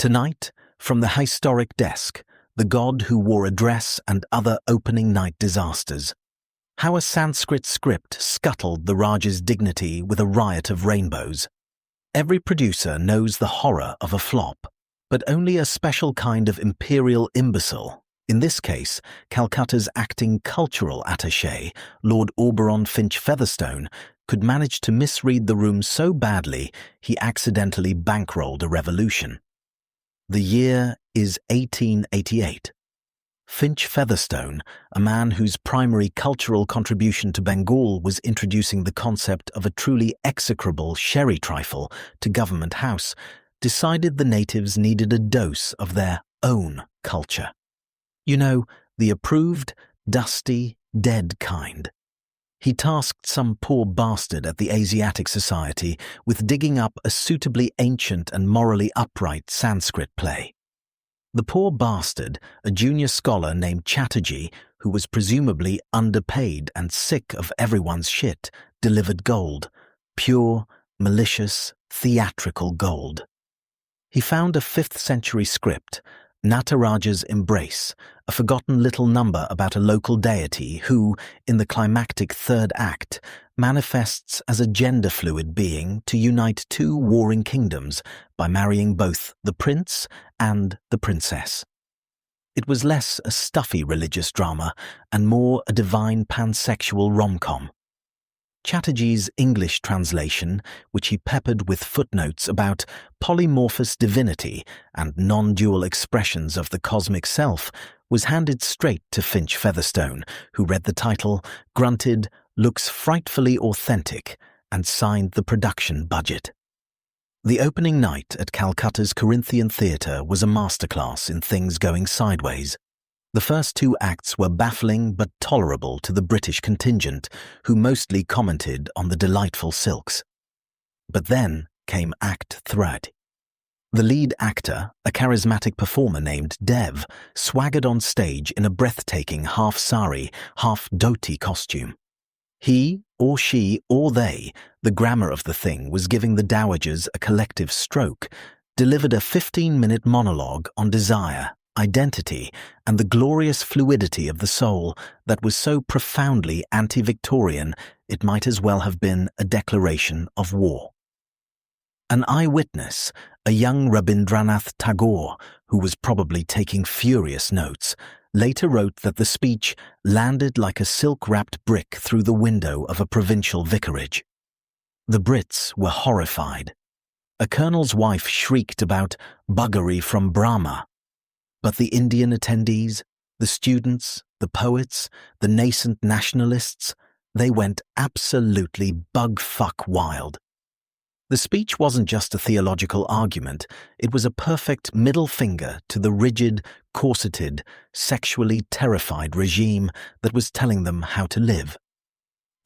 Tonight, from the historic desk, the god who wore a dress and other opening night disasters. How a Sanskrit script scuttled the Raj's dignity with a riot of rainbows. Every producer knows the horror of a flop, but only a special kind of imperial imbecile, in this case, Calcutta's acting cultural attaché, Lord Auberon Finch Featherstone, could manage to misread the room so badly he accidentally bankrolled a revolution. The year is 1888. Finch Featherstone, a man whose primary cultural contribution to Bengal was introducing the concept of a truly execrable sherry trifle to Government House, decided the natives needed a dose of their own culture. You know, the approved, dusty, dead kind. He tasked some poor bastard at the Asiatic Society with digging up a suitably ancient and morally upright Sanskrit play. The poor bastard, a junior scholar named Chatterjee, who was presumably underpaid and sick of everyone's shit, delivered gold. Pure, malicious, theatrical gold. He found a 5th century script, Nataraja's Embrace, a forgotten little number about a local deity who, in the climactic 3rd act, manifests as a gender-fluid being to unite 2 warring kingdoms by marrying both the prince and the princess. It was less a stuffy religious drama and more a divine pansexual rom-com. Chatterjee's English translation, which he peppered with footnotes about polymorphous divinity and non-dual expressions of the cosmic self, was handed straight to Finch Featherstone, who read the title, grunted, "Looks frightfully authentic," and signed the production budget. The opening night at Calcutta's Corinthian Theatre was a masterclass in things going sideways. The first 2 acts were baffling but tolerable to the British contingent, who mostly commented on the delightful silks. But then came Act 3. The lead actor, a charismatic performer named Dev, swaggered on stage in a breathtaking half-sari, half-dhoti costume. He, or she, or they, the grammar of the thing was giving the dowagers a collective stroke, delivered a 15-minute monologue on desire, identity, and the glorious fluidity of the soul that was so profoundly anti-Victorian it might as well have been a declaration of war. An eyewitness, a young Rabindranath Tagore, who was probably taking furious notes, later wrote that the speech landed like a silk-wrapped brick through the window of a provincial vicarage. The Brits were horrified. A colonel's wife shrieked about buggery from Brahma. But the Indian attendees, the students, the poets, the nascent nationalists, they went absolutely bug-fuck wild. The speech wasn't just a theological argument, it was a perfect middle finger to the rigid, corseted, sexually terrified regime that was telling them how to live.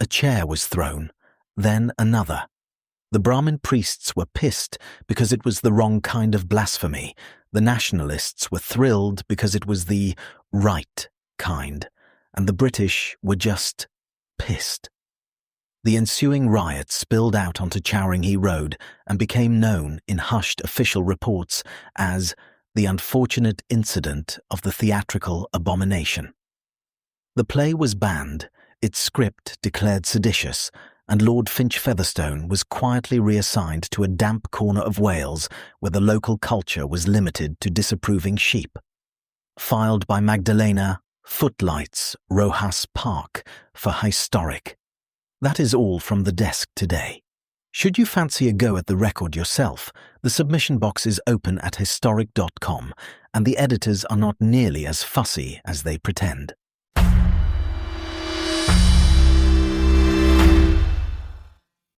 A chair was thrown, then another. The Brahmin priests were pissed because it was the wrong kind of blasphemy. The nationalists were thrilled because it was the right kind, and the British were just pissed. The ensuing riot spilled out onto Chowringhee Road and became known in hushed official reports as the unfortunate incident of the theatrical abomination. The play was banned, its script declared seditious, and Lord Finch Featherstone was quietly reassigned to a damp corner of Wales where the local culture was limited to disapproving sheep. Filed by Magdalena, Footlights, Rojas Park, for historic. That is all from the desk today. Should you fancy a go at the record yourself, the submission box is open at historic.com, and the editors are not nearly as fussy as they pretend.